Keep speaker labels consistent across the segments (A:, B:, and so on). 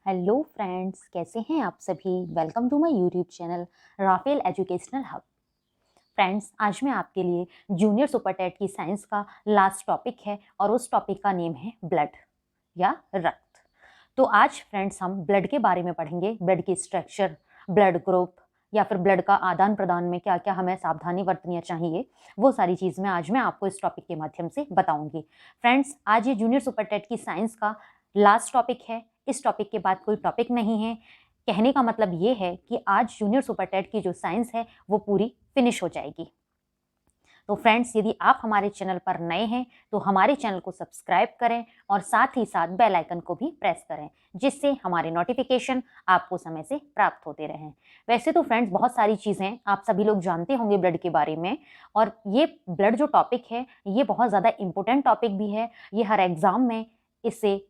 A: Hello friends, कैसे हैं आप सभी। Welcome to my YouTube channel Rafale educational hub. Friends, आज मैं आपके लिए जूनियर सुपर टेट की साइंस का लास्ट टॉपिक है और उस टॉपिक का नेम है ब्लड या रक्त। तो आज फ्रेंड्स हम ब्लड के बारे में पढ़ेंगे, ब्लड की स्ट्रक्चर, ब्लड ग्रुप या फिर ब्लड का आदान प्रदान में क्या क्या हमें सावधानी बरतनी चाहिए, वो सारी चीज़ में आज मैं आपको इस टॉपिक के माध्यम से बताऊंगी। फ्रेंड्स, आज ये जूनियर सुपर टेट की साइंस का लास्ट टॉपिक है। इस टॉपिक के बाद कोई टॉपिक नहीं है। कहने का मतलब ये है कि आज जूनियर सुपर टेट की जो साइंस है वो पूरी फिनिश हो जाएगी। तो फ्रेंड्स, यदि आप हमारे चैनल पर नए हैं तो हमारे चैनल को सब्सक्राइब करें और साथ ही साथ बेल आइकन को भी प्रेस करें, जिससे हमारे नोटिफिकेशन आपको समय से प्राप्त होते रहें। वैसे तो फ्रेंड्स, बहुत सारी चीज़ें आप सभी लोग जानते होंगे ब्लड के बारे में, और ये ब्लड जो टॉपिक है ये बहुत ज़्यादा इम्पोर्टेंट टॉपिक भी है। ये हर एग्जाम में इससे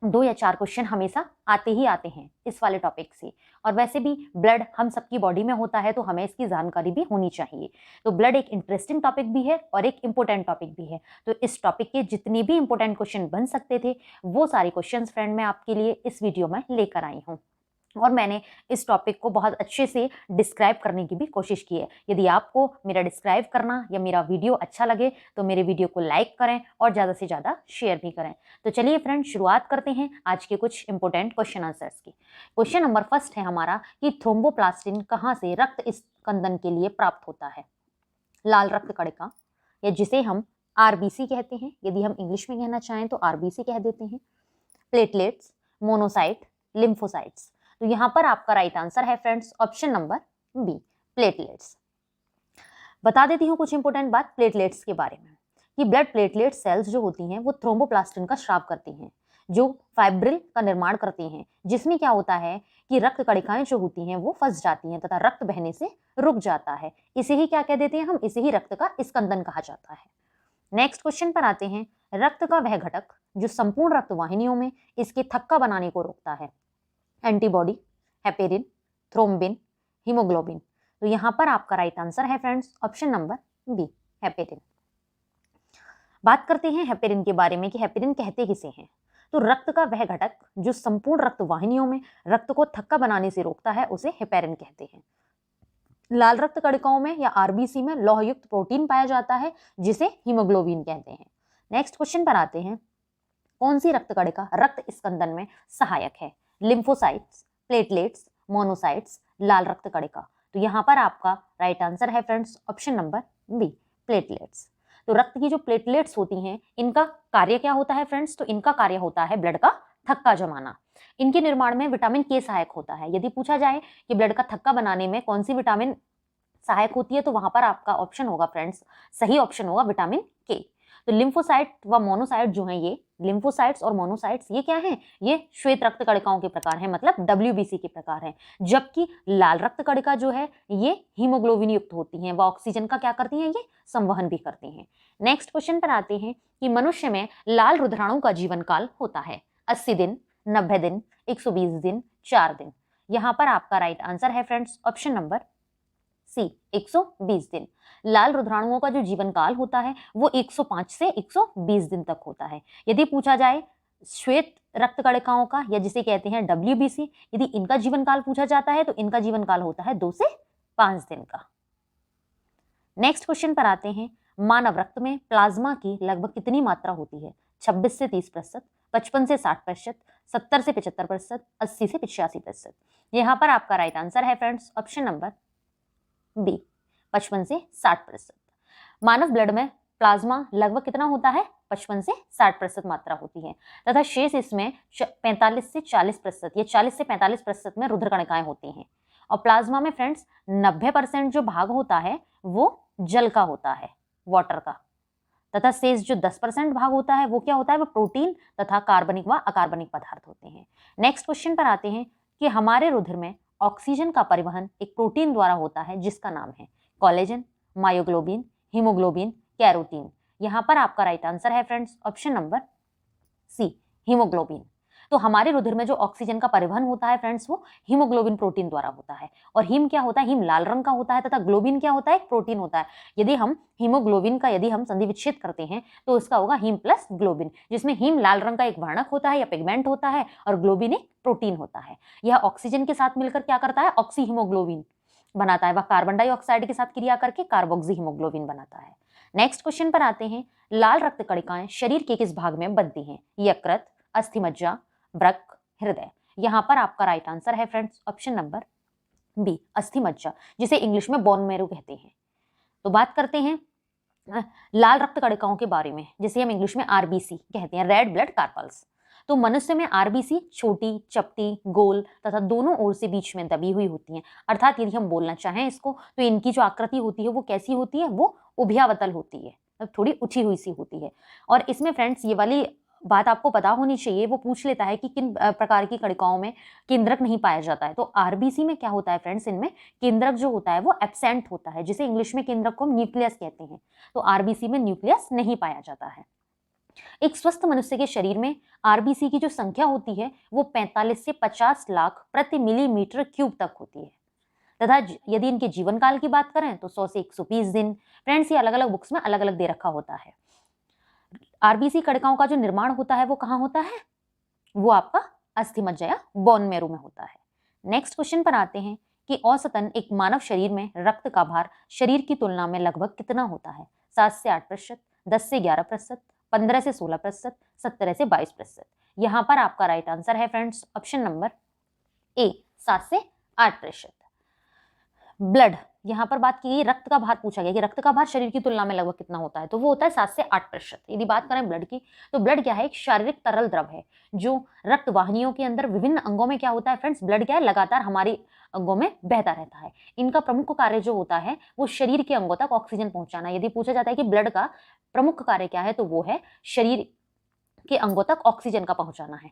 A: 2 या 4 क्वेश्चन हमेशा आते ही आते हैं इस वाले टॉपिक से। और वैसे भी ब्लड हम सबकी बॉडी में होता है तो हमें इसकी जानकारी भी होनी चाहिए। तो ब्लड एक इंटरेस्टिंग टॉपिक भी है और एक इम्पोर्टेंट टॉपिक भी है। तो इस टॉपिक के जितने भी इंपॉर्टेंट क्वेश्चन बन सकते थे वो सारे क्वेश्चन फ्रेंड मैं आपके लिए इस वीडियो में लेकर आई हूँ, और मैंने इस टॉपिक को बहुत अच्छे से डिस्क्राइब करने की भी कोशिश की है। यदि आपको मेरा डिस्क्राइब करना या मेरा वीडियो अच्छा लगे तो मेरे वीडियो को लाइक करें और ज़्यादा से ज़्यादा शेयर भी करें। तो चलिए फ्रेंड, शुरुआत करते हैं आज के कुछ इंपॉर्टेंट क्वेश्चन आंसर्स की। क्वेश्चन नंबर फर्स्ट है हमारा कि थ्रोम्बोप्लास्टिन कहाँ से रक्त स्कंदन के लिए प्राप्त होता है। लाल रक्त कणिका, या जिसे हम आरबीसी कहते हैं, यदि हम इंग्लिश में कहना चाहें तो आरबीसी कह देते हैं। Platelets, monocyte, lymphocytes. तो यहां पर आपका राइट आंसर है friends option number B, platelets. बता देती हूँ कुछ इंपॉर्टेंट बात प्लेटलेट्स के बारे में कि ब्लड प्लेटलेट सेल्स जो होती हैं वो थ्रोम्बोप्लास्टिन का स्राव करती हैं, जो फाइब्रिल का निर्माण करती हैं, जिसमें क्या होता है कि रक्त कणिकाएं जो होती हैं वो फंस जाती हैं तथा रक्त बहने से रुक जाता है। इसे ही क्या कह देते हैं हम, इसे ही रक्त का स्कंदन कहा जाता है। नेक्स्ट क्वेश्चन पर आते हैं। रक्त का वह घटक जो संपूर्ण रक्त वाहिनियों में इसके थक्का बनाने को रोकता है। Antibody, heparin, thrombin, haemoglobin. तो यहां पर आपका राइट आंसर है friends option number B, heparin. बात करते हैं हेपेरिन के बारे में कि हेपेरिन कहते किसे हैं। तो रक्त का वह घटक जो संपूर्ण रक्त वाहिनियों में रक्त को थक्का बनाने से रोकता है उसे हेपेरिन कहते हैं। लाल रक्त कणिकाओं में या आरबीसी में लौहयुक्त प्रोटीन पाया जाता है जिसे हीमोग्लोबिन कहते हैं। नेक्स्ट क्वेश्चन पर आते हैं। कौन सी रक्त कणिका रक्त स्कंदन में सहायक है। लिम्फोसाइट्स, प्लेटलेट्स, मोनोसाइट्स, लाल रक्त कणिका। तो यहां पर आपका राइट आंसर है friends option number B, platelets. तो रक्त की जो प्लेटलेट्स होती हैं इनका कार्य क्या होता है फ्रेंड्स, तो इनका कार्य होता है ब्लड का थक्का जमाना। इनके निर्माण में विटामिन के सहायक होता है। यदि पूछा जाए कि ब्लड का थक्का बनाने में कौन सी विटामिन सहायक होती है तो वहां पर आपका ऑप्शन होगा फ्रेंड्स, सही ऑप्शन होगा विटामिन के। तो लिम्फोसाइट व मोनोसाइट जो हैं, ये लिम्फोसाइट्स और मोनोसाइट्स ये क्या हैं, ये श्वेत रक्त कणिकाओं के प्रकार हैं, मतलब डब्ल्यूबीसी के प्रकार हैं। जबकि लाल रक्त कणिका जो है ये हीमोग्लोबिन युक्त होती हैं, वह ऑक्सीजन का क्या करती हैं, ये संवहन भी करती हैं। नेक्स्ट क्वेश्चन पर आते हैं कि मनुष्य में लाल रुधिराणु का जीवन काल होता है 80 दिन, 90 दिन, 120 दिन, 4 दिन। यहां पर आपका राइट आंसर है फ्रेंड्स ऑप्शन नंबर सी, 120 दिन। लाल रुधिराणुओं का जो जीवन काल होता है वो 105 से 120 दिन तक होता है। यदि पूछा जाए श्वेत रक्त कणिकाओं का, या जिसे कहते हैं डब्ल्यूबीसी, यदि इनका जीवन काल पूछा जाता है तो इनका जीवन काल होता है 2 से 5 दिन का। नेक्स्ट क्वेश्चन पर आते हैं। मानव रक्त में प्लाज्मा की लगभग कितनी मात्रा होती है। 26 से 30%, 55 से 60%, 70 से 75%, 80 से 85%। यहां पर आपका राइट आंसर है फ्रेंड्स ऑप्शन नंबर बी, 55 से 60%। मानव ब्लड में प्लाज्मा लगभग कितना होता है, 55 से 60% मात्रा होती है, तथा शेष इसमें 45 से 40% या 40 से 45% में रुधिर कणिकाएं होती हैं। और प्लाज्मा में फ्रेंड्स 90% जो भाग होता है वो जल का होता है, वाटर का, तथा शेष जो 10% भाग होता है वो क्या होता है, वो प्रोटीन तथा कार्बनिक व अकार्बनिक पदार्थ होते हैं। नेक्स्ट क्वेश्चन पर आते हैं कि हमारे रुधिर में ऑक्सीजन का परिवहन एक प्रोटीन द्वारा होता है जिसका नाम है कोलेजन, मायोग्लोबिन, हीमोग्लोबिन, कैरोटीन। यहां पर आपका राइट आंसर है friends option number C, haemoglobin. तो हमारे रुधिर में जो ऑक्सीजन का परिवहन होता है फ्रेंड्स, वो हीमोग्लोबिन प्रोटीन द्वारा होता है। और हीम क्या होता है? हीम लाल रंग का होता है, तथा ग्लोबिन क्या होता है? एक प्रोटीन होता है। यदि हम हीमोग्लोबिन का यदि हम संधि विच्छेद करते हैं तो उसका होगा हीम प्लस ग्लोबिन, जिसमें हीम लाल रंग का एक वर्णक होता है या पिगमेंट होता है और ग्लोबिन एक प्रोटीन होता है। यह ऑक्सीजन के साथ मिलकर क्या करता है? ऑक्सी हीमोग्लोबिन बनाता है। वह कार्बन डाइऑक्साइड के साथ क्रिया करके कार्बोक्सी हीमोग्लोबिन बनाता है। नेक्स्ट क्वेश्चन पर आते हैं। लाल रक्त कणिकाएं शरीर के किस भाग में बनती हैं? यकृत, अस्थिमज्जा, वृक्क, हृदय। यहाँ पर आपका राइट आंसर है फ्रेंड्स ऑप्शन नंबर बी, अस्थिमज्जा, जिसे इंग्लिश में बोन मैरो कहते हैं। तो बात करते हैं लाल रक्त कणिकाओं के बारे में, जिसे हम इंग्लिश में आरबीसी कहते हैं, रेड ब्लड कार्पल्स। तो मनुष्य में आरबीसी छोटी, चपटी, गोल तथा दोनों ओर से बीच में दबी हुई होती हैं। अर्थात यदि हम बोलना चाहें इसको तो इनकी जो आकृति होती है वो कैसी होती है? वो उभयावतल होती है, मतलब थोड़ी उठी हुई सी होती है। और इसमें फ्रेंड्स ये वाली बात आपको पता होनी चाहिए, वो पूछ लेता है कि किन प्रकार की कणिकाओं में केंद्रक नहीं पाया जाता है। तो आरबीसी में क्या होता है फ्रेंड्स? इनमें केंद्रक जो होता है वो एब्सेंट होता है, जिसे इंग्लिश में केंद्रक को हम न्यूक्लियस कहते हैं। तो आरबीसी में न्यूक्लियस नहीं पाया जाता है। एक स्वस्थ मनुष्य के शरीर में आरबीसी की जो संख्या होती है वो 45 से 50 लाख प्रति मिलीमीटर क्यूब तक होती है। तथा यदि इनके जीवन काल की बात करें तो 100 से 120 दिन। फ्रेंड्स, ये अलग अलग बुक्स में अलग अलग दे रखा होता है। आरबीसी कणिकाओं का जो निर्माण होता है वो कहाँ होता है? वो आपका अस्थिमज्जा या बोन मैरो में होता है। नेक्स्ट क्वेश्चन पर आते हैं कि औसतन एक मानव शरीर में रक्त का भार शरीर की तुलना में लगभग कितना होता है? 7 से 8%, 10 से 11%, 15 से 16%, 17 से 22%। यहाँ पर आपका राइट आंसर है फ्रेंड्स ऑप्शन नंबर ए, 7 से 8%। ब्लड, यहाँ पर बात की रक्त का भार पूछा गया कि रक्त का भार शरीर की तुलना में लगभग कितना होता है, तो वो होता है 7 से 8%। यदि बात करें ब्लड की, तो ब्लड क्या है? एक शारीरिक तरल द्रव है जो रक्त वाहिनियों के अंदर विभिन्न अंगों में क्या होता है फ्रेंड्स? ब्लड क्या है? लगातार हमारी अंगों में बहता रहता है। इनका प्रमुख कार्य जो होता है वो शरीर के अंगों तक ऑक्सीजन पहुंचाना। यदि पूछा जाता है कि ब्लड का प्रमुख कार्य क्या है, तो वो है शरीर के अंगों तक ऑक्सीजन का पहुंचाना है।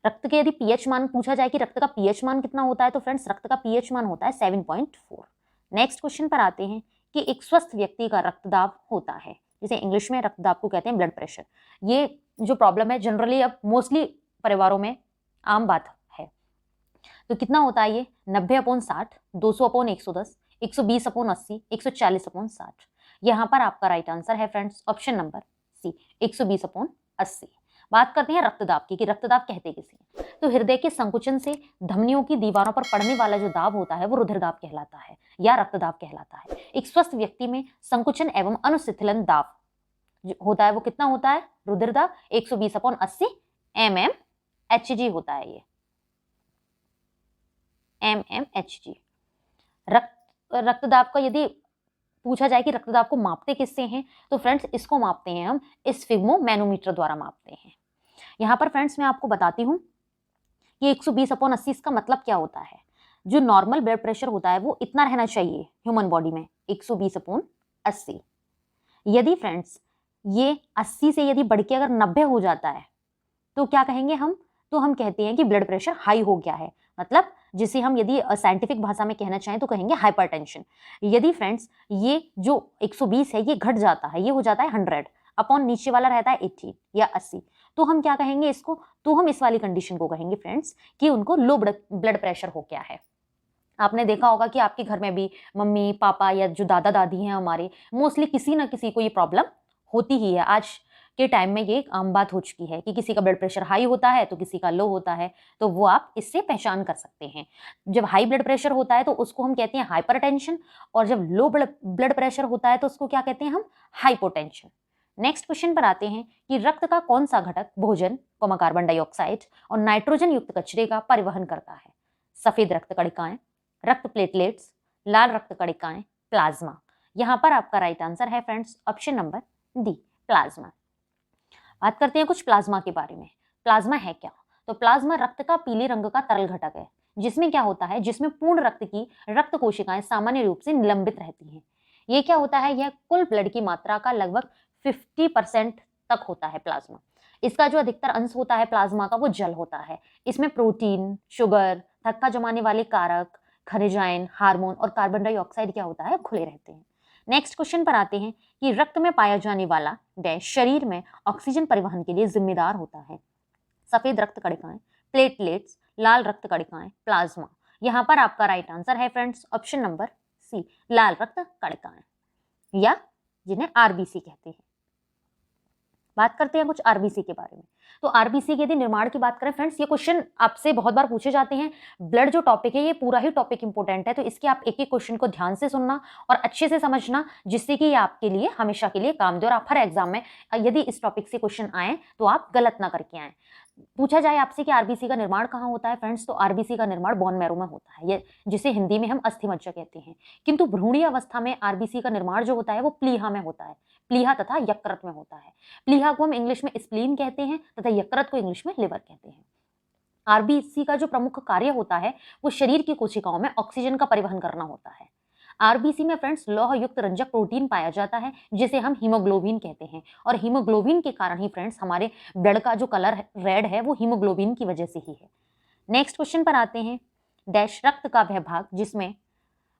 A: रक्त के यदि पीएच मान पूछा जाए कि रक्त का पीएच मान कितना होता है, तो फ्रेंड्स रक्त का पीएच मान होता है 7.4। नेक्स्ट क्वेश्चन पर आते हैं कि एक स्वस्थ व्यक्ति का रक्तदाब होता है, जिसे इंग्लिश में रक्तदाब को कहते हैं ब्लड प्रेशर। ये जो प्रॉब्लम है जनरली अब मोस्टली परिवारों में आम बात है। तो कितना होता है ये? 90/60, 200/110, 120/80, 140/60। यहाँ पर आपका राइट आंसर है फ्रेंड्स ऑप्शन नंबर सी, 120/80। बात करते हैं रक्तदाब की कि रक्तदाब कहते किसे? तो हृदय के संकुचन से धमनियों की दीवारों पर पड़ने वाला जो दाब होता है वो रुधिरदाब कहलाता है या रक्तदाब कहलाता है। एक स्वस्थ व्यक्ति में संकुचन एवं अनुशिथिलन दाब जो होता है वो कितना होता है? रुधिरदाब 120/80 mmHg होता है। ये mmHg। रक्तदाब का यदि पूछा जाए कि रक्तदाब को मापते किससे हैं, तो फ्रेंड्स इसको मापते हैं हम स्फिग्मोमैनोमीटर द्वारा मापते हैं। यहाँ पर फ्रेंड्स मैं आपको बताती हूँ कि 120/80 इसका मतलब क्या होता है। जो नॉर्मल ब्लड प्रेशर होता है वो इतना रहना चाहिए ह्यूमन बॉडी में, 120/80। यदि फ्रेंड्स ये 80 से यदि बढ़ के अगर 90 हो जाता है तो क्या कहेंगे हम? तो हम कहते हैं कि ब्लड प्रेशर हाई हो गया है, मतलब जिसे हम यदि साइंटिफिक भाषा में कहना चाहें तो कहेंगे हाइपरटेंशन। यदि फ्रेंड्स ये जो 120 है ये घट जाता है, ये हो जाता है 100 अपॉन नीचे वाला रहता है 80 या 80, तो हम क्या कहेंगे इसको? तो हम इस वाली कंडीशन को कहेंगे फ्रेंड्स कि उनको लो ब्लड प्रेशर हो गया है। आपने देखा होगा कि आपके घर में भी मम्मी पापा या जो दादा दादी हैं हमारे, मोस्टली किसी ना किसी को ये प्रॉब्लम होती ही है। आज के टाइम में ये एक आम बात हो चुकी है कि किसी का ब्लड प्रेशर हाई होता है तो किसी का लो होता है, तो वो आप इससे पहचान कर सकते हैं। जब हाई ब्लड प्रेशर होता है तो उसको हम कहते हैं हाइपरटेंशन, और जब लो ब्लड प्रेशर होता है तो उसको क्या कहते हैं हम? हाइपोटेंशन। नेक्स्ट क्वेश्चन पर आते हैं कि रक्त का कौन सा घटक भोजन, कार्बन डाइऑक्साइड और नाइट्रोजन युक्त कचरे का परिवहन करता है? सफेद रक्त कणिकाएं, रक्त प्लेटलेट्स, लाल रक्त कणिकाएं, प्लाज्मा। यहाँ पर आपका राइट आंसर है friends option number D, plasma. बात करते हैं कुछ प्लाज्मा के बारे में। प्लाज्मा है क्या? तो प्लाज्मा रक्त का पीले रंग का तरल घटक है, जिसमें क्या होता है? जिसमें पूर्ण रक्त की रक्त कोशिकाएं सामान्य रूप से निलंबित रहती हैं। ये क्या होता है? यह कुल ब्लड की मात्रा का लगभग 50% तक होता है प्लाज्मा। इसका जो अधिकतर अंश होता है प्लाज्मा का वो जल होता है। इसमें प्रोटीन, शुगर, थक्का जमाने वाले कारक, खनिजायन, हार्मोन और कार्बन डाइऑक्साइड क्या होता है? खुले रहते हैं। नेक्स्ट क्वेश्चन पर आते हैं कि रक्त में पाया जाने वाला डैश शरीर में ऑक्सीजन परिवहन के लिए जिम्मेदार होता है। सफेद रक्त कणिकाएं, प्लेटलेट्स, लाल रक्त कणिकाएं, प्लाज्मा। यहाँ पर आपका राइट आंसर है फ्रेंड्स ऑप्शन नंबर सी, लाल रक्त कणिकाएं, या जिन्हें आरबीसी कहते हैं। बात करते हैं कुछ आरबीसी के बारे में। तो आरबीसी के यदि निर्माण की बात करें फ्रेंड्स, ये क्वेश्चन आपसे बहुत बार पूछे जाते हैं। ब्लड जो टॉपिक है ये पूरा ही टॉपिक इंपॉर्टेंट है, तो इसके आप एक एक क्वेश्चन को ध्यान से सुनना और अच्छे से समझना, जिससे कि ये आपके लिए हमेशा के लिए काम दे और आप हर एग्जाम में यदि इस टॉपिक से क्वेश्चन आए तो आप गलत ना करके आए। पूछा जाए आपसे कि आरबीसी का निर्माण कहाँ होता है फ्रेंड्स, तो आरबीसी का निर्माण बोन मैरो में होता है, ये जिसे हिंदी में हम अस्थि मज्जा कहते हैं। किंतु भ्रूणीय अवस्था में आरबीसी का निर्माण जो होता है वो प्लीहा में होता है, प्लीहा तथा यकृत में होता है। प्लीहा को हम इंग्लिश में स्प्लीन कहते हैं तथा यकृत को इंग्लिश में लिवर कहते हैं। आरबीसी का जो प्रमुख कार्य होता है वो शरीर की कोशिकाओं में ऑक्सीजन का परिवहन करना होता है। आरबीसी में फ्रेंड्स लौह युक्त रंजक प्रोटीन पाया जाता है जिसे हम हीमोग्लोबिन कहते हैं, और हीमोग्लोबिन के कारण ही फ्रेंड्स हमारे ब्लड का जो कलर रेड है वो हीमोग्लोबिन की वजह से ही है। नेक्स्ट क्वेश्चन पर आते हैं। डैश रक्त का वह भाग जिसमें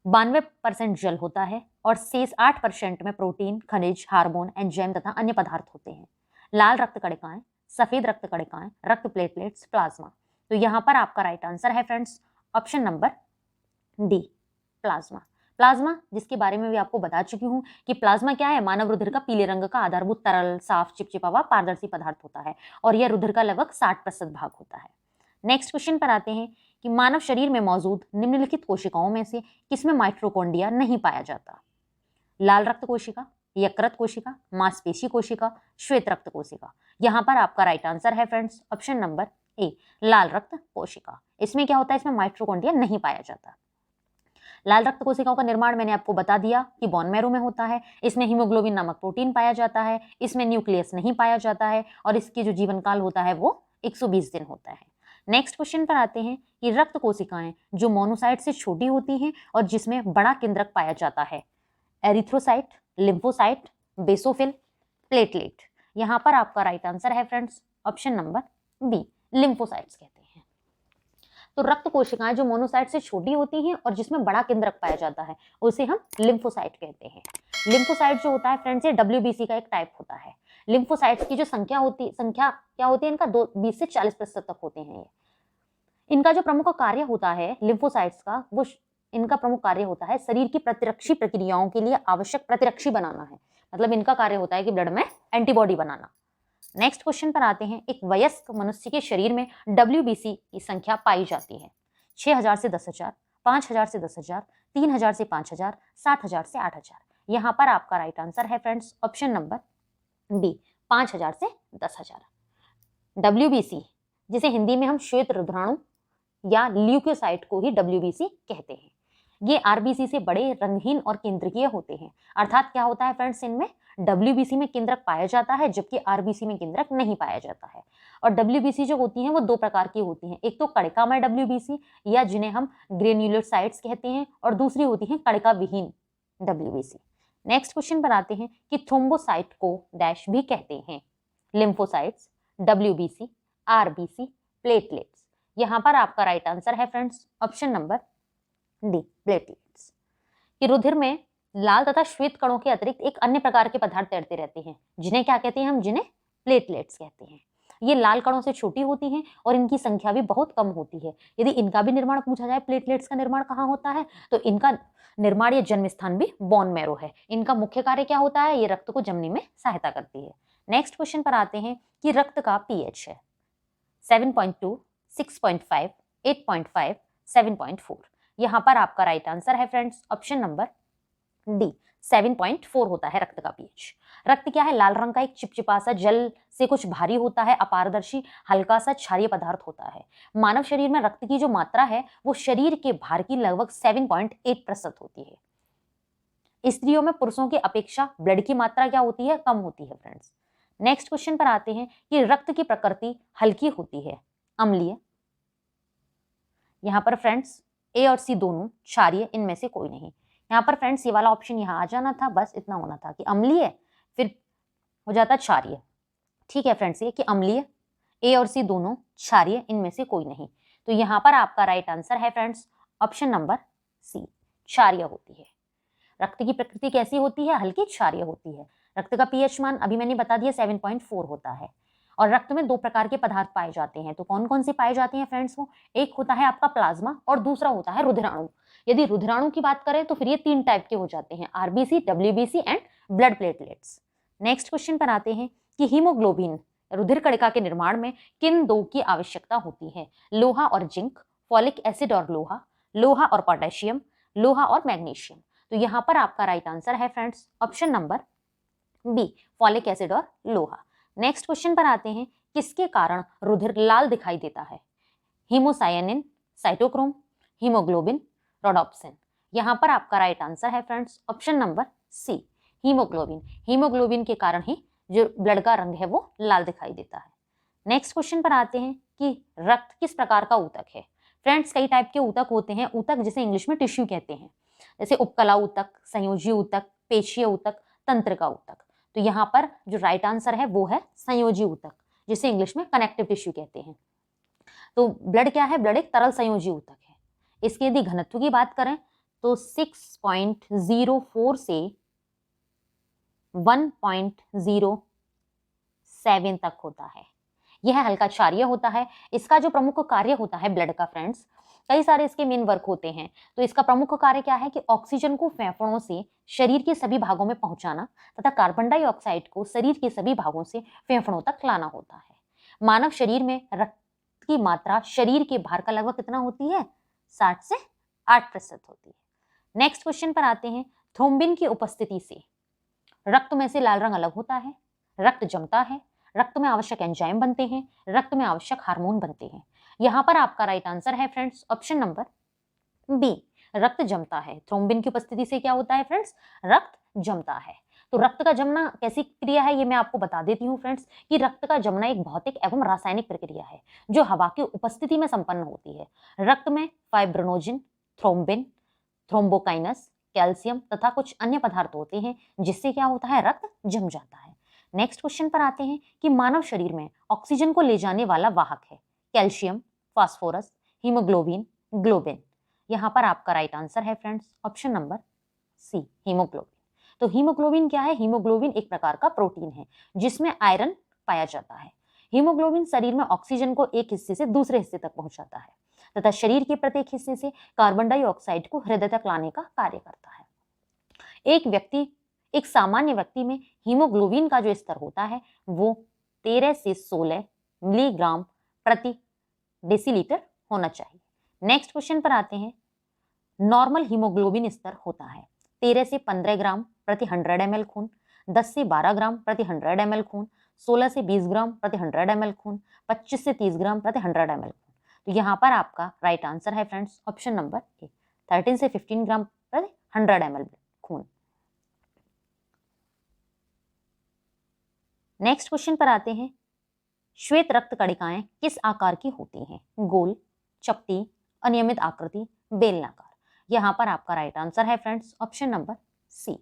A: 92% जल होता है और शेष 8% में प्रोटीन, खनिज, हार्मोन, एंजाइम तथा अन्य पदार्थ होते हैं। लाल रक्त कणिकाएं, सफेद रक्त कणिकाएं, रक्त प्लेटलेट्स, प्लाज्मा। तो यहाँ पर आपका राइट आंसर है friends option number D, plasma. Plasma जिसके बारे में भी आपको बता चुकी हूँ कि प्लाज्मा क्या है, मानव रुधिर का पीले रंग का आधारभूत तरल, साफ, चिपचिपा हुआ पारदर्शी पदार्थ होता है और यह रुधिर का लगभग 60% भाग होता है। नेक्स्ट क्वेश्चन पर आते हैं कि मानव शरीर में मौजूद निम्नलिखित कोशिकाओं में से किसमें माइटोकॉन्ड्रिया नहीं पाया जाता? लाल रक्त कोशिका, यकृत कोशिका, मांसपेशी कोशिका, श्वेत रक्त कोशिका। यहाँ पर आपका राइट आंसर है फ्रेंड्स ऑप्शन नंबर ए, लाल रक्त कोशिका। इसमें क्या होता है, इसमें माइटोकॉन्ड्रिया नहीं पाया जाता। लाल रक्त कोशिकाओं का निर्माण मैंने आपको बता दिया कि बोन मैरो में होता है। इसमें हीमोग्लोबिन नामक प्रोटीन पाया जाता है, इसमें न्यूक्लियस नहीं पाया जाता है और इसकी जो जीवन काल होता है वो 120 दिन होता है। नेक्स्ट क्वेश्चन पर आते हैं कि रक्त कोशिकाएं जो मोनोसाइट से छोटी होती हैं और जिसमें बड़ा केंद्रक पाया जाता है, एरिथ्रोसाइट, लिम्फोसाइट, बेसोफिल, प्लेटलेट। यहाँ पर आपका राइट आंसर है friends option number B, lymphocytes कहते हैं। तो रक्त कोशिकाएं जो मोनोसाइट से छोटी होती हैं और जिसमें बड़ा केंद्रक पाया जाता है उसे हम लिम्फोसाइट कहते हैं। लिम्फोसाइट जो होता है फ्रेंड्स ये WBC का एक टाइप होता है। लिम्फोसाइट्स की जो संख्या क्या होती है इनका 20 से 40% तक होते हैं ये। इनका जो प्रमुख कार्य होता है लिम्फोसाइट्स का, वो इनका प्रमुख कार्य होता है शरीर की प्रतिरक्षी प्रक्रियाओं के लिए आवश्यक प्रतिरक्षी बनाना है। मतलब इनका कार्य होता है कि ब्लड में एंटीबॉडी बनाना। नेक्स्ट क्वेश्चन पर आते हैं। एक वयस्क मनुष्य के शरीर में WBC की संख्या पाई जाती है 6000 से 10,000, 5000 से 10,000, 3000 से 5000, 7000 से 8000। यहाँ पर आपका राइट आंसर है फ्रेंड्स ऑप्शन नंबर डी, 5000 से 10,000। WBC जिसे हिंदी में हम श्वेत रुधिराणु या ल्यूकोसाइट को ही WBC कहते हैं। ये आरबीसी से बड़े, रंगहीन और केंद्रकीय होते हैं। अर्थात क्या होता है फ्रेंड्स, इनमें WBC में केंद्रक पाया जाता है जबकि आरबीसी में केंद्रक नहीं पाया जाता है। और WBC जो होती हैं वो दो प्रकार की होती हैं, एक तो कणिकामय WBC या जिन्हें हम ग्रेन्युलोसाइट्स कहते हैं, और दूसरी होती है कणिका विहीन WBC। नेक्स्ट क्वेश्चन पर आते हैं कि थ्रोम्बोसाइट को डैश भी कहते हैं, लिम्फोसाइट्स, WBC, आरबीसी, प्लेटलेट्स। यहाँ पर आपका राइट आंसर है friends option number D, platelets. कि रुधिर में लाल तथा श्वेत कणों के अतिरिक्त एक अन्य प्रकार के पदार्थ तैरते रहते हैं जिन्हें क्या कहते हैं हम, जिन्हें प्लेटलेट्स कहते हैं। ये लाल कणों से छोटी होती हैं और इनकी संख्या भी बहुत कम होती है। यदि इनका भी निर्माण पूछा जाए, प्लेटलेट्स का निर्माण कहाँ होता है, तो इनका निर्माण या जन्म स्थान भी बोन मैरो है। इनका मुख्य कार्य क्या होता है, ये रक्त को जमने में सहायता करती है। नेक्स्ट क्वेश्चन पर आते हैं कि रक्त का pH है 7.2, 6.5, 8.5, 7.4। यहाँ पर आपका राइट आंसर है फ्रेंड्स ऑप्शन नंबर डी, 7.4 होता है रक्त का pH। रक्त क्या है, लाल रंग का एक चिपचिपा सा, जल से कुछ भारी होता है, अपारदर्शी, हल्का सा क्षारीय पदार्थ होता है। मानव शरीर में रक्त की जो मात्रा है वो शरीर के भार की लगभग 7.8% होती है। स्त्रियों में पुरुषों की अपेक्षा ब्लड की मात्रा क्या होती है, कम होती है फ्रेंड्स। नेक्स्ट क्वेश्चन पर आते हैं कि रक्त की प्रकृति हल्की होती है, अम्लीय। यहाँ पर फ्रेंड्स ए और सी दोनों, क्षारीय इनमें से कोई नहीं। यहाँ पर फ्रेंड्स ये वाला ऑप्शन यहाँ आ जाना था, बस इतना होना था कि अम्लीय फिर हो जाता क्षारीय। ठीक है फ्रेंड्स, ये कि अम्लीय, ए और सी दोनों, क्षारीय इनमें से कोई नहीं। तो यहाँ पर आपका राइट आंसर है फ्रेंड्स ऑप्शन नंबर सी, क्षारीय होती है। रक्त की प्रकृति कैसी होती है, हल्की क्षारीय होती है। रक्त का pH मान अभी मैंने बता दिया 7.4 होता है। और रक्त में दो प्रकार के पदार्थ पाए जाते हैं। तो कौन कौन से पाए जाते हैं फ्रेंड्स? वो एक होता है आपका प्लाज्मा और दूसरा होता है रुधिराणु। यदि रुधिराणु की बात करें तो फिर ये 3 टाइप के हो जाते हैं, RBC, WBC and blood platelets. Next question पर आते हैं कि हीमोग्लोबिन रुधिर कणिका के निर्माण में किन दो की आवश्यकता होती है? लोहा और जिंक, फॉलिक एसिड और लोहा, लोहा और पोटेशियम, लोहा और मैग्नीशियम। तो यहाँ पर आपका राइट आंसर है friends option number B, folic acid और लोहा। नेक्स्ट क्वेश्चन पर आते हैं, किसके कारण रुधिर लाल दिखाई देता है? Haemocyanin, cytochrome, haemoglobin, rhodopsin. यहाँ पर आपका राइट आंसर है friends option number C, haemoglobin. Haemoglobin के कारण ही जो ब्लड का रंग है वो लाल दिखाई देता है। नेक्स्ट क्वेश्चन पर आते हैं कि रक्त किस प्रकार का ऊतक है? फ्रेंड्स कई टाइप के ऊतक होते हैं, ऊतक जिसे इंग्लिश में टिश्यू कहते हैं, जैसे उपकला ऊतक, संयोजी ऊतक, पेशीय ऊतक, तंत्रिका ऊतक। तो यहाँ पर जो राइट आंसर है वो है संयोजी ऊतक, जिसे इंग्लिश में कनेक्टिव टिश्यू कहते हैं। तो ब्लड क्या है? ब्लड एक तरल संयोजी ऊतक है। इसके यदि घनत्व की बात करें तो 6.04 से 1.07 तक होता है। यह हल्का क्षारीय होता है। इसका जो प्रमुख कार्य होता है ब्लड का फ्रेंड्स, कई सारे इसके मेन वर्क होते हैं। तो इसका प्रमुख कार्य क्या है कि ऑक्सीजन को फेफड़ों से शरीर के सभी भागों में पहुंचाना तथा कार्बन डाइऑक्साइड को शरीर के सभी भागों से फेफड़ों तक लाना होता है। मानव शरीर में रक्त की मात्रा शरीर के भार का लगभग कितना होती है? 60 से 8% होती है। नेक्स्ट क्वेश्चन पर आते हैं, थ्रोम्बिन की उपस्थिति से रक्त में से लाल रंग अलग होता है, रक्त जमता है, रक्त में आवश्यक एंजाइम बनते हैं, रक्त में आवश्यक हार्मोन बनते हैं। यहाँ पर आपका राइट आंसर है फ्रेंड्स ऑप्शन नंबर बी, रक्त जमता है। थ्रोम्बिन की उपस्थिति से क्या होता है फ्रेंड्स? रक्त जमता है। तो रक्त का जमना कैसी क्रिया है ये मैं आपको बता देती हूँ फ्रेंड्स, कि रक्त का जमना एक भौतिक एवं रासायनिक प्रक्रिया है जो हवा की उपस्थिति में संपन्न होती है। रक्त में फाइब्रिनोजिन, थ्रोम्बिन, थ्रोम्बोकाइनस, कैल्शियम तथा कुछ अन्य पदार्थ होते हैं जिससे क्या होता है? रक्त जम जाता है। नेक्स्ट क्वेश्चन पर आते हैं कि मानव शरीर में ऑक्सीजन को ले जाने वाला वाहक है कैल्शियम, फास्फोरस, हीमोग्लोबिन, ग्लोबिन। यहाँ पर आपका राइट आंसर है friends option number C, haemoglobin. तो हीमोग्लोबिन क्या है? हीमोग्लोबिन एक प्रकार का प्रोटीन है जिसमें आयरन पाया जाता है। हीमोग्लोबिन शरीर में ऑक्सीजन को एक हिस्से से दूसरे हिस्से तक पहुंचाता है तथा शरीर के प्रत्येक हिस्से से कार्बन डाइऑक्साइड को हृदय तक लाने का कार्य करता है। एक सामान्य व्यक्ति में हीमोग्लोबिन का जो स्तर होता है वो 13 से 16 मिलीग्राम प्रति डेसीलीटर होना चाहिए। नेक्स्ट क्वेश्चन पर आते हैं, नॉर्मल हीमोग्लोबिन स्तर होता है 13 से 15 ग्राम प्रति 100 ml खून, 10 से 12 ग्राम प्रति 100 ml खून, 16 से 20 ग्राम प्रति 100 ml खून, 25 से 30 ग्राम प्रति 100 ml खून। तो यहाँ पर आपका राइट आंसर है फ्रेंड्स ऑप्शन नंबर ए, 13 से 15 ग्राम प्रति 100 ml खून। नेक्स्ट क्वेश्चन पर आते हैं, श्वेत रक्त कणिकाएं किस आकार की होती हैं? गोल, चपटी, अनियमित आकृति, बेलनाकार। यहाँ पर आपका राइट आंसर है फ्रेंड्स ऑप्शन नंबर सी,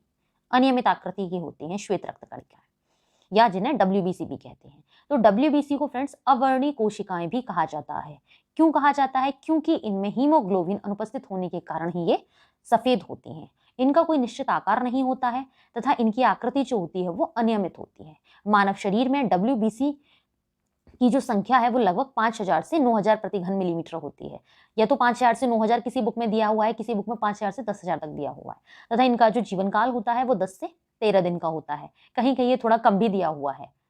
A: अनियमित आकृति की होती हैं श्वेत रक्त कणिकाएं, या जिन्हें WBC भी कहते हैं। तो WBC को फ्रेंड्स अवर्णीय कोशिकाएं भी कहा जाता है। क्यों कहा जाता है? क्योंकि इनमें हीमोग्लोबिन अनुपस्थित होने के कारण ही ये सफेद होती हैं। इनका कोई निश्चित आकार नहीं होता है तथा इनकी आकृति जो होती है वो अनियमित होती है। मानव शरीर में WBC की जो संख्या है वो लगभग 5000 से 9000 प्रति घन मिलीमीटर होती है। या तो 5000 से 9000 किसी बुक में दिया हुआ है, किसी बुक में 5000 से 10000 तक दिया हुआ है तथा इनका जो जीवन काल होता है वो 10 से 13 दिन का होता है। कहीं कहीं ये थोड़ा कम भी दिया हुआ है।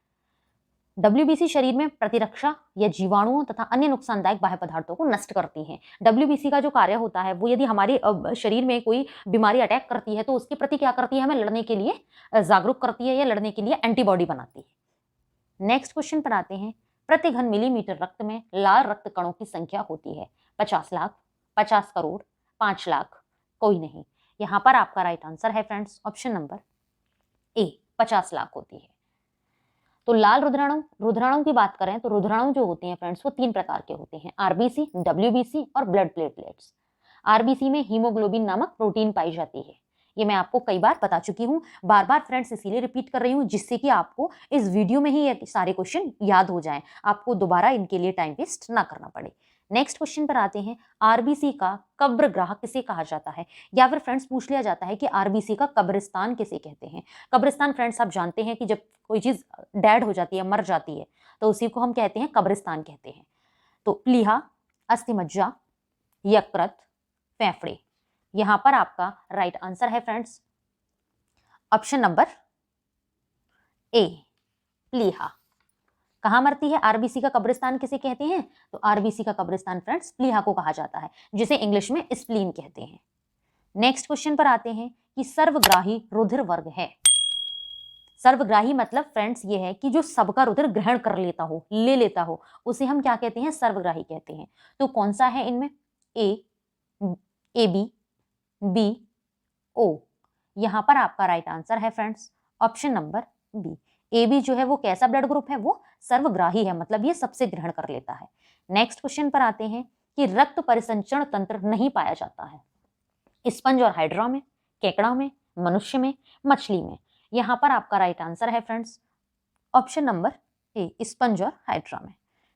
A: WBC शरीर में प्रतिरक्षा या जीवाणुओं तथा अन्य नुकसानदायक बाह्य पदार्थों को नष्ट करती हैं। WBC का जो कार्य होता है वो यदि हमारे शरीर में कोई बीमारी अटैक करती है तो उसके प्रति क्या करती है? हमें लड़ने के लिए जागरूक करती है या लड़ने के लिए एंटीबॉडी बनाती है। नेक्स्ट क्वेश्चन पर आते हैं, प्रति घन मिलीमीटर रक्त में लाल रक्त कणों की संख्या होती है 50 लाख, 50 करोड़, 5 लाख, कोई नहीं। यहाँ पर आपका राइट आंसर है फ्रेंड्स ऑप्शन नंबर ए, 50 लाख होती है। तो लाल रुधिराणु की बात करें तो रुधिराणु जो होते हैं फ्रेंड्स वो 3 प्रकार के होते हैं, आरबीसी, WBC और ब्लड प्लेटलेट्स। आरबीसी में हीमोग्लोबिन नामक प्रोटीन पाई जाती है। ये मैं आपको कई बार बता चुकी हूँ, बार बार फ्रेंड्स इसीलिए रिपीट कर रही हूँ जिससे कि आपको इस वीडियो में ही ये सारे क्वेश्चन याद हो जाएं, आपको दोबारा इनके लिए टाइम वेस्ट ना करना पड़े। नेक्स्ट क्वेश्चन पर आते हैं, आरबीसी का कब्रगाह किसे कहा जाता है, या फिर फ्रेंड्स पूछ लिया जाता है कि आरबीसी का कब्रिस्तान किसे कहते हैं। कब्रिस्तान फ्रेंड्स आप जानते हैं कि जब कोई चीज डेड हो जाती है, मर जाती है, तो उसी को हम कहते हैं कब्रिस्तान कहते हैं। तो प्लीहा, अस्थिमज्जा, यकृत, फेफड़े। यहां पर आपका राइट आंसर है फ्रेंड्स ऑप्शन नंबर ए, प्लीहा। कहां मरती है आरबीसी का कब्रिस्तान किसे कहते हैं, तो आरबीसी का कब्रिस्तान फ्रेंड्स प्लीहा को कहा जाता है, जिसे इंग्लिश में स्प्लीन कहते हैं। नेक्स्ट क्वेश्चन पर आते हैं कि सर्वग्राही रुधिर वर्ग है। सर्वग्राही मतलब फ्रेंड्स ये है कि जो सबका रुधिर ग्रहण कर लेता हो, ले लेता हो, उसे हम क्या कहते हैं, सर्वग्राही कहते हैं। तो कौन सा है इनमें, ए बी ओ। यहां पर आपका राइट आंसर है friends option number B. A B जो है वो कैसा ब्लड ग्रुप है, वो सर्वग्राही है, मतलब ये सबसे ग्रहण कर लेता है। नेक्स्ट क्वेश्चन पर आते हैं कि रक्त परिसंचरण तंत्र नहीं पाया जाता है स्पंज और हाइड्रा में, केकड़ा में, मनुष्य में, मछली में। यहां पर आपका राइट आंसर है फ्रेंड्स ऑप्शन नंबर ए, स्पंज और हाइड्रा में।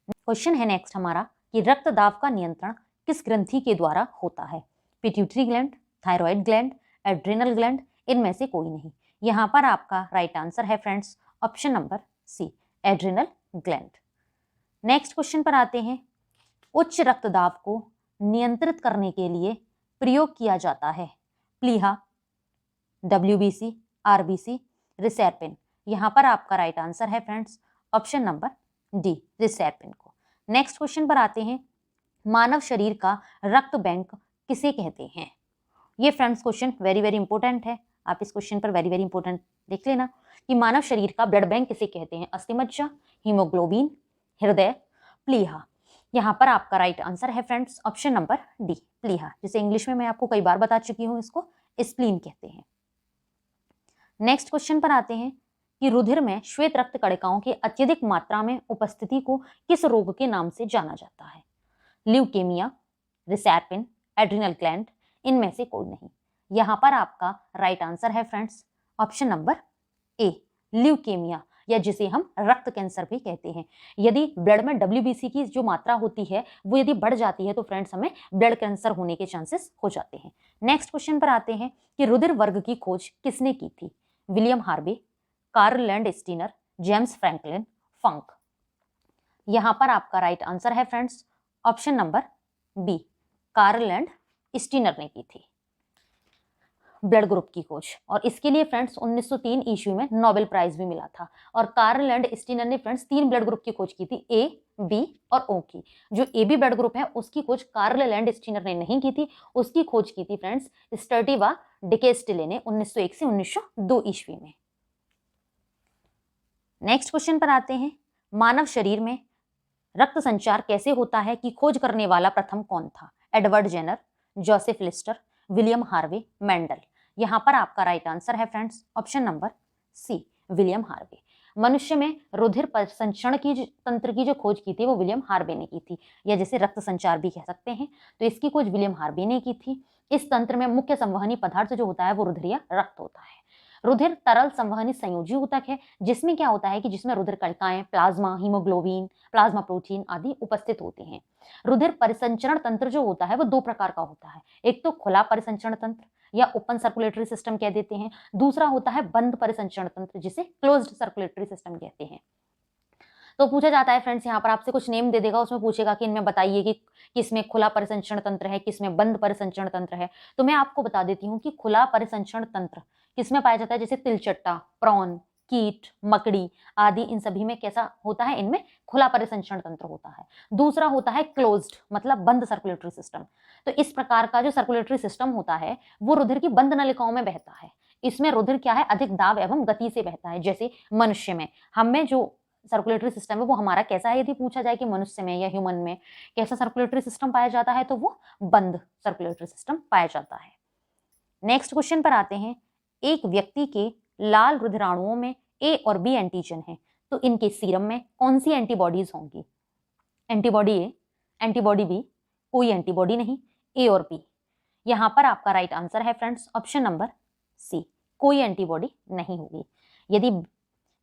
A: क्वेश्चन है नेक्स्ट हमारा कि रक्त दाब का नियंत्रण किस ग्रंथि के द्वारा होता है, pituitary gland, thyroid gland, adrenal gland, इनमें से कोई नहीं। यहां पर आपका राइट आंसर है friends option number C, adrenal gland. Next question पर आते हैं, उच्च रक्तदाब को नियंत्रित करने के लिए प्रयोग किया जाता है प्लीहा, डब्ल्यूबीसी, आरबीसी, रिसेरपिन। यहां पर आपका राइट आंसर है फ्रेंड्स ऑप्शन नंबर डी, रिसेरपिन को। नेक्स्ट क्वेश्चन पर आते हैं, मानव शरीर का रक्त बैंक किसे कहते हैं। ये friends question very very important है, आप इस क्वेश्चन पर वेरी वेरी इंपॉर्टेंट देख लेना कि मानव शरीर का ब्लड बैंक किसे कहते हैं, अस्थिमज्जा, हीमोग्लोबिन, हृदय, प्लीहा। यहां पर आपका राइट आंसर है फ्रेंड्स ऑप्शन नंबर डी, प्लीहा, जिसे इंग्लिश में मैं आपको कई बार बता चुकी हूं, इसको स्प्लीन कहते हैं। नेक्स्ट क्वेश्चन पर आते हैं कि रुधिर में श्वेत रक्त कणिकाओं की अत्यधिक मात्रा में उपस्थिति को किस रोग के नाम से जाना जाता है, ल्यूकेमिया, रिसेरपिन, एड्रिनल ग्लैंड, इनमें से कोई नहीं। यहां पर आपका राइट आंसर है फ्रेंड्स ऑप्शन नंबर ए, ल्यूकेमिया, या जिसे हम रक्त कैंसर भी कहते हैं। यदि ब्लड में डब्ल्यूबीसी की जो मात्रा होती है वो यदि बढ़ जाती है तो फ्रेंड्स हमें ब्लड कैंसर होने के चांसेस हो जाते हैं। नेक्स्ट क्वेश्चन पर आते हैं कि रुधिर वर्ग की खोज किसने की थी, William Harvey, Karl Landsteiner, James Franklin, Funk. यहां पर आपका राइट आंसर है friends option number B, Karl Landsteiner ने की थी ब्लड ग्रुप की खोज, और इसके लिए फ्रेंड्स 1903 ईस्वी में नोबेल प्राइज भी मिला था। और कार्ल लैंड स्टीनर ने फ्रेंड्स 3 ब्लड ग्रुप की खोज की थी, ए, बी और ओ की। जो ए बी ब्लड ग्रुप है उसकी खोज कार्ल लैंड स्टीनर ने नहीं की थी, उसकी खोज की थी फ्रेंड्स स्टर्टिवा डिकेस्टिले ने 1901 से 1902 ईस्वी में। नेक्स्ट क्वेश्चन पर आते हैं, मानव शरीर में रक्त संचार कैसे होता है की खोज करने वाला प्रथम कौन था, Edward Jenner, Joseph Lister, William Harvey, Mendel. यहां पर आपका राइट आंसर है friends option number C, William Harvey. मनुष्य में रुधिर परिसंचरण की तंत्र की जो खोज की थी वो विलियम हार्वे ने की थी, या जिसे रक्त संचार भी कह सकते हैं, तो इसकी खोज विलियम हार्वे ने की थी। इस तंत्र में मुख्य संवहनी पदार्थ जो होता है वो रुधिर या रक्त होता है। रुधिर तरल संवहनी संयोजी ऊतक है, जिसमें क्या होता है कि जिसमें रुधिर कणिकाएं, प्लाज्मा, हीमोग्लोबिन, प्लाज्मा प्रोटीन आदि उपस्थित होते हैं। रुधिर परिसंचरण तंत्र जो होता है वो 2 प्रकार का होता है, एक तो खुला परिसंचरण तंत्र या ओपन सर्कुलेटरी सिस्टम कह देते हैं, दूसरा होता है बंद परिसंचरण तंत्र जिसे क्लोज्ड सर्कुलेटरी सिस्टम कहते हैं। तो पूछा जाता है फ्रेंड्स, यहाँ पर आपसे कुछ नेम दे देगा, उसमें पूछेगा कि इनमें बताइए कि किसमें खुला परिसंचरण तंत्र है, किसमें बंद परिसंचरण तंत्र है। तो मैं आपको बता देती हूँ कि खुला परिसंचरण तंत्र किसमें पाया जाता है, जैसे तिलचट्टा, प्रॉन, कीट, मकड़ी आदि, इन सभी में कैसा होता है, इनमें खुला परिसंचरण तंत्र होता है। दूसरा होता है क्लोज्ड, मतलब बंद सर्कुलेटरी सिस्टम। तो इस प्रकार का जो सर्कुलेटरी सिस्टम होता है वो रुधिर की बंद नलिकाओं में बहता है। इसमें रुधिर क्या है, अधिक दाब एवं गति से बहता है। जैसे मनुष्य में, हमें जो सर्कुलेटरी सिस्टम है वो हमारा कैसा है, यदि पूछा जाए कि मनुष्य में या ह्यूमन में कैसा सर्कुलेटरी सिस्टम पाया जाता है, तो वो बंद सर्कुलेटरी सिस्टम पाया जाता है। नेक्स्ट क्वेश्चन पर आते हैं, एक व्यक्ति के लाल रुधिराणुओं में ए और बी एंटीजन है, तो इनके सीरम में कौन सी एंटीबॉडीज होंगी, एंटीबॉडी ए, एंटीबॉडी बी, कोई एंटीबॉडी नहीं, ए और बी। यहां पर आपका राइट आंसर है फ्रेंड्स ऑप्शन नंबर सी, कोई एंटीबॉडी नहीं होगी।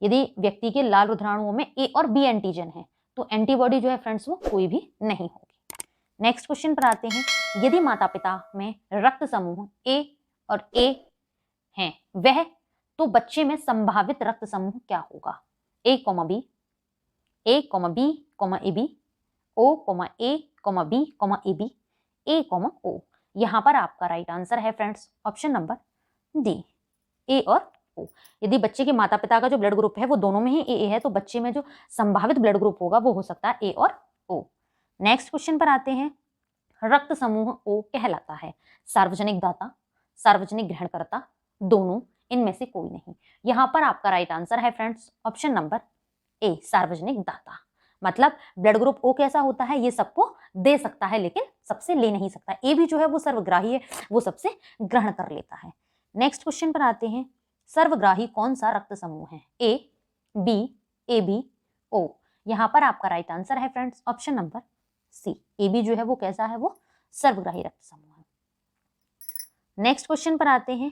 A: यदि व्यक्ति के लाल रुधिराणुओं में ए और बी एंटीजन है तो एंटीबॉडी जो है फ्रेंड्स वो कोई भी नहीं होगी। नेक्स्ट क्वेश्चन पर आते हैं, यदि माता पिता में रक्त समूह ए और ए हैं वह, तो बच्चे में संभावित रक्त समूह क्या होगा? A comma B, A comma B comma A B, O comma A comma B comma A B, A comma O. यहाँ पर आपका राइट आंसर है friends option number D, A और ओ। यदि बच्चे के माता पिता का जो ब्लड ग्रुप है वो दोनों में ही ए है, तो बच्चे में जो संभावित ब्लड ग्रुप होगा वो हो सकता है ए और ओ। नेक्स्ट क्वेश्चन पर आते हैं, रक्त समूह ओ कहलाता है सार्वजनिक दाता, सार्वजनिक ग्रहणकर्ता, दोनों, इनमें से कोई नहीं। यहाँ पर आपका राइट आंसर है फ्रेंड्स ऑप्शन नंबर ए, सार्वजनिक दाता। मतलब ब्लड ग्रुप ओ कैसा होता है, ये सबको दे सकता है लेकिन सबसे ले नहीं सकता। ए भी जो है वो सर्वग्राही है, वो सबसे ग्रहण कर लेता है। नेक्स्ट क्वेश्चन पर आते हैं, सर्वग्राही कौन सा रक्त समूह है? A B, A B, O. यहाँ पर आपका राइट आंसर है friends option number C, A B जो है वो कैसा है, वो सर्वग्राही रक्त समूह है। नेक्स्ट क्वेश्चन पर आते हैं,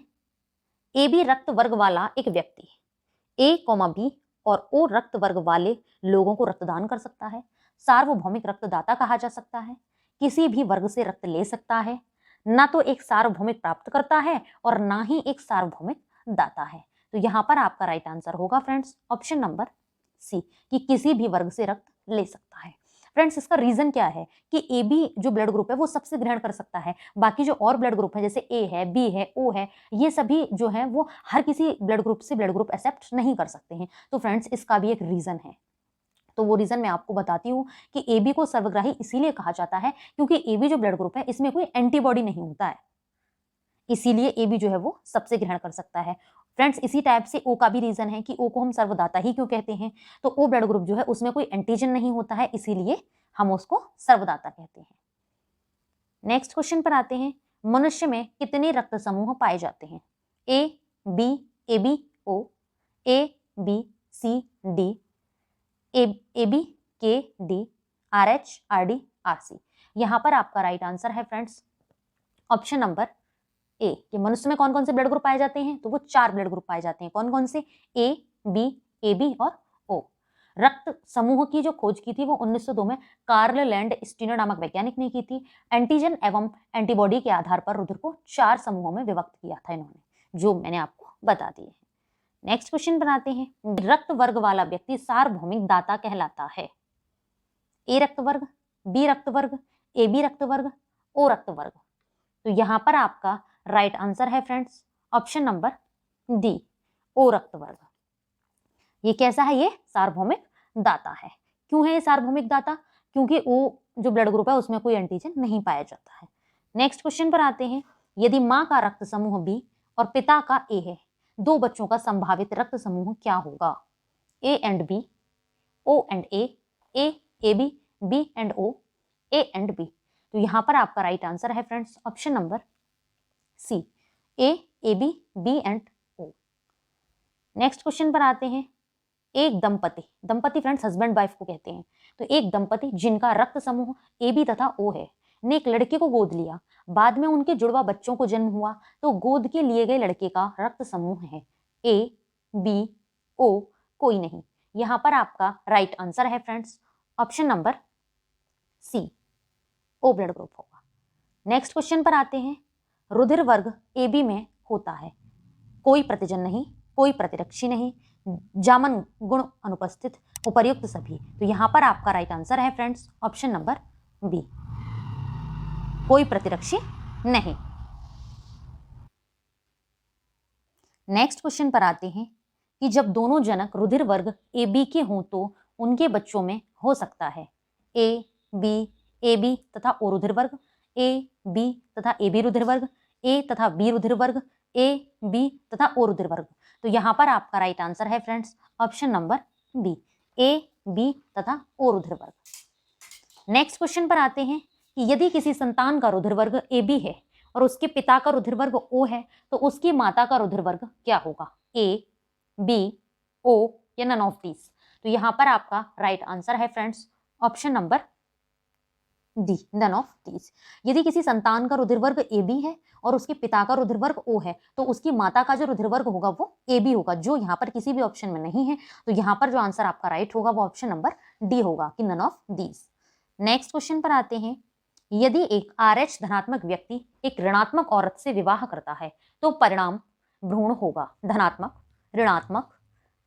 A: ए बी रक्त वर्ग वाला एक व्यक्ति ए कॉमा बी और ओ रक्त वर्ग वाले लोगों को रक्तदान कर सकता है, सार्वभौमिक रक्तदाता कहा जा सकता है, किसी भी वर्ग से रक्त ले सकता है, ना तो एक सार्वभौमिक प्राप्त करता है और ना ही एक सार्वभौमिक दाता है। तो यहाँ पर आपका राइट आंसर होगा फ्रेंड्स ऑप्शन नंबर सी, कि किसी भी वर्ग से रक्त ले सकता है। फ्रेंड्स इसका रीजन क्या है कि ए बी जो ब्लड ग्रुप है वो सबसे ग्रहण कर सकता है, बाकी जो और ब्लड ग्रुप है जैसे ए है, बी है, ओ है, ये सभी जो है वो हर किसी ब्लड ग्रुप से ब्लड ग्रुप एक्सेप्ट नहीं कर सकते हैं। तो फ्रेंड्स इसका भी एक रीजन है, तो वो रीजन मैं आपको बताती हूँ कि ए बी को सर्वग्राही इसीलिए कहा जाता है क्योंकि ए बी जो ब्लड ग्रुप है इसमें कोई एंटीबॉडी नहीं होता है, इसीलिए ए बी जो है वो सबसे ग्रहण कर सकता है। फ्रेंड्स इसी टाइप से ओ का भी रीजन है कि ओ को हम सर्वदाता ही क्यों कहते हैं, तो ओ ब्लड ग्रुप जो है उसमें कोई एंटीजन नहीं होता है, इसीलिए हम उसको सर्वदाता कहते हैं। नेक्स्ट क्वेश्चन पर आते हैं, मनुष्य में कितने रक्त समूह पाए जाते हैं? A B, A B O, A B C D, A B K D, R H R D R C. यहाँ पर आपका राइट आंसर है फ्रेंड्स ऑप्शन नंबर ए, कि मनुष्य में कौन कौन से ब्लड ग्रुप पाए जाते हैं, तो वो 4 ब्लड ग्रुप पाए जाते हैं। कौन कौन से? ए बी और ओ। रक्त समूह की जो खोज की थी वो 1902 में कार्ल लैंड स्टीनर नामक वैज्ञानिक ने की थी। एंटीजन एवं एंटीबॉडी के आधार पर रुधिर को 4 समूहों में विभक्त किया था इन्होंने, जो मैंने आपको बता दिए हैं। नेक्स्ट क्वेश्चन बनाते हैं, रक्त वर्ग वाला व्यक्ति सार्वभौमिक दाता कहलाता है? ए रक्त वर्ग, बी रक्त वर्ग, ए बी रक्त वर्ग, ओ रक्त वर्ग। तो यहाँ पर आपका राइट आंसर है फ्रेंड्स ऑप्शन नंबर डी, ओ रक्त वर्ग। ये कैसा है? ये सार्वभौमिक दाता है। क्यों है ये सार्वभौमिक दाता? क्योंकि ओ जो ब्लड ग्रुप है उसमें कोई एंटीजन नहीं पाया जाता है। नेक्स्ट क्वेश्चन पर आते हैं, यदि माँ का रक्त समूह बी और पिता का ए है, 2 बच्चों का संभावित रक्त समूह क्या होगा? A and B, O and A B, B and O, A and B. तो यहाँ पर आपका राइट आंसर है friends option number C, A B, B and O. Next question पर आते हैं, एक दंपति फ्रेंड्स हस्बैंड वाइफ को कहते हैं, तो एक दंपति जिनका रक्त समूह ए बी तथा ओ है ने एक लड़के को गोद लिया, बाद में उनके जुड़वा बच्चों को जन्म हुआ, तो गोद के लिए गए लड़के का रक्त समूह है ए बी ओ, कोई नहीं। यहाँ पर आपका राइट आंसर है friends option number C, O blood group होगा। नेक्स्ट क्वेश्चन पर आते हैं, रुधिर वर्ग ए बी में होता है, कोई प्रतिजन नहीं, कोई प्रतिरक्षी नहीं, जामन गुण अनुपस्थित, उपर्युक्त सभी। तो यहाँ पर आपका राइट आंसर है फ्रेंड्स ऑप्शन नंबर बी, कोई प्रतिरक्षी नहीं। नेक्स्ट क्वेश्चन पर आते हैं कि जब दोनों जनक रुधिर वर्ग ए बी के हों तो उनके बच्चों में हो सकता है ए बी तथा ओ रुधिर वर्ग, ए बी तथा ए बी रुधिर वर्ग, ए तथा बी रुधिर वर्ग, ए बी तथा ओ रुधिर वर्ग। तो यहाँ पर आपका राइट आंसर है friends option number B, A B तथा ओ रुधिर वर्ग। नेक्स्ट क्वेश्चन पर आते हैं कि यदि किसी संतान का रुधिर वर्ग ए बी है और उसके पिता का रुधिर वर्ग ओ है, तो उसकी माता का रुधिर वर्ग क्या होगा? ए बी ओ या नन ऑफ दीज। तो यहाँ पर आपका राइट आंसर है friends option number D, none of these. यदि किसी संतान का रुधिर वर्ग ए बी है और उसके पिता का रुधिर वर्ग ओ है, तो उसकी माता का जो रुधिर वर्ग होगा वो ए बी होगा, जो यहाँ पर किसी भी ऑप्शन में नहीं है। तो यहाँ पर जो आंसर आपका राइट होगा वो ऑप्शन नंबर डी होगा कि none of these. Next question पर आते हैं, यदि एक RH धनात्मक व्यक्ति एक ऋणात्मक औरत से विवाह करता है तो परिणाम भ्रूण होगा धनात्मक, ऋणात्मक,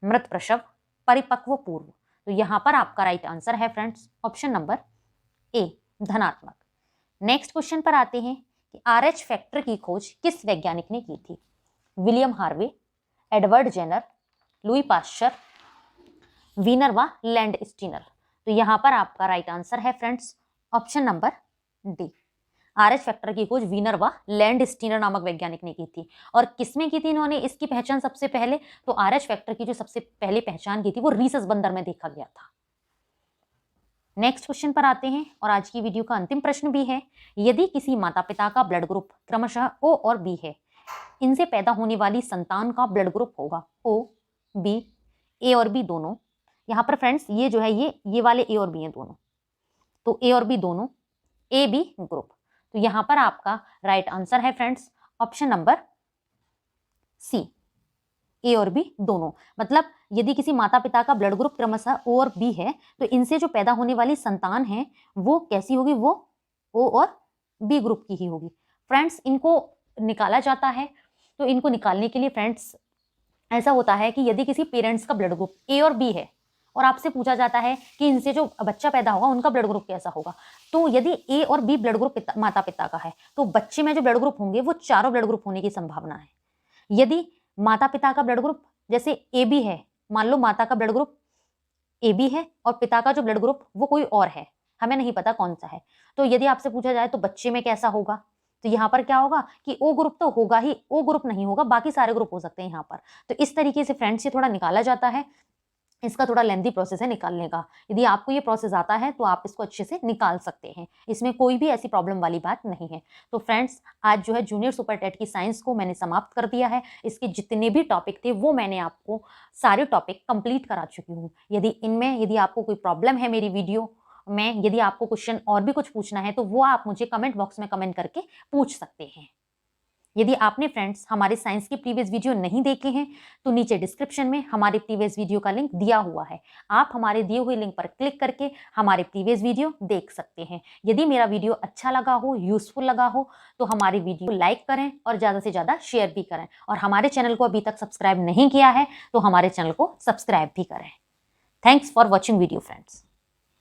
A: मृत प्रसव, परिपक्व पूर्व। तो यहाँ पर आपका राइट आंसर है फ्रेंड्स ऑप्शन नंबर ए धनात्मक। नेक्स्ट क्वेश्चन पर आते हैं कि RH फैक्टर की खोज किस वैज्ञानिक ने की थी? William Harvey, Edward Jenner, Louis Pasteur, Wiener व लैंड स्टीनर। तो यहाँ पर आपका राइट आंसर है friends option number D. RH factor की खोज वीनर व लैंड स्टीनर नामक वैज्ञानिक ने की थी। और किसमें की थी इन्होंने इसकी पहचान सबसे पहले? तो RH फैक्टर की जो सबसे पहले पहचान की थी वो रीसस बंदर में देखा गया था। नेक्स्ट क्वेश्चन पर आते हैं और आज की वीडियो का अंतिम प्रश्न भी है, यदि किसी माता पिता का ब्लड ग्रुप क्रमशः O और B है, इनसे पैदा होने वाली संतान का ब्लड ग्रुप होगा O, B, A और B दोनों। यहाँ पर फ्रेंड्स ये जो है ये वाले A और B हैं दोनों, तो A और B दोनों AB ग्रुप। तो यहाँ पर आपका राइट आंसर है फ्रेंड्स ऑप्शन नंबर सी, ए और बी दोनों। मतलब यदि किसी माता पिता का ब्लड ग्रुप क्रमशः ओ और बी है तो इनसे जो पैदा होने वाली संतान है वो कैसी होगी? वो ओ और बी ग्रुप की ही होगी। फ्रेंड्स इनको निकाला जाता है, तो इनको निकालने के लिए फ्रेंड्स ऐसा होता है कि यदि किसी पेरेंट्स का ब्लड ग्रुप ए और बी है और आपसे पूछा जाता है कि इनसे जो बच्चा पैदा होगा उनका ब्लड ग्रुप कैसा होगा, तो यदि ए और बी ब्लड ग्रुप माता पिता का है तो बच्चे में जो ब्लड ग्रुप होंगे वो चारों ब्लड ग्रुप होने की संभावना है। यदि माता पिता का ब्लड ग्रुप जैसे ए बी है, मान लो माता का ब्लड ग्रुप ए बी है और पिता का जो ब्लड ग्रुप वो कोई और है, हमें नहीं पता कौन सा है, तो यदि आपसे पूछा जाए तो बच्चे में कैसा होगा, तो यहाँ पर क्या होगा कि ओ ग्रुप तो होगा ही, ओ ग्रुप नहीं होगा, बाकी सारे ग्रुप हो सकते हैं यहाँ पर। तो इस तरीके से फ्रेंड्स ये थोड़ा निकाला जाता है, इसका थोड़ा लेंथी प्रोसेस है निकालने का। यदि आपको ये प्रोसेस आता है तो आप इसको अच्छे से निकाल सकते हैं, इसमें कोई भी ऐसी प्रॉब्लम वाली बात नहीं है। तो फ्रेंड्स आज जो है जूनियर सुपर टेट की साइंस को मैंने समाप्त कर दिया है। इसके जितने भी टॉपिक थे वो मैंने आपको सारे टॉपिक कंप्लीट करा चुकी हूँ। यदि आपको कोई प्रॉब्लम है मेरी वीडियो में, यदि आपको क्वेश्चन और भी कुछ पूछना है तो वो आप मुझे कमेंट बॉक्स में कमेंट करके पूछ सकते हैं। यदि आपने फ्रेंड्स हमारे साइंस की प्रीवियस वीडियो नहीं देखे हैं तो नीचे डिस्क्रिप्शन में हमारे प्रीवियस वीडियो का लिंक दिया हुआ है, आप हमारे दिए हुए लिंक पर क्लिक करके हमारे प्रीवियस वीडियो देख सकते हैं। यदि मेरा वीडियो अच्छा लगा हो, यूजफुल लगा हो तो हमारी वीडियो लाइक करें और ज़्यादा से ज़्यादा शेयर भी करें, और हमारे चैनल को अभी तक सब्सक्राइब नहीं किया है तो हमारे चैनल को सब्सक्राइब भी करें। Thanks for watching video friends.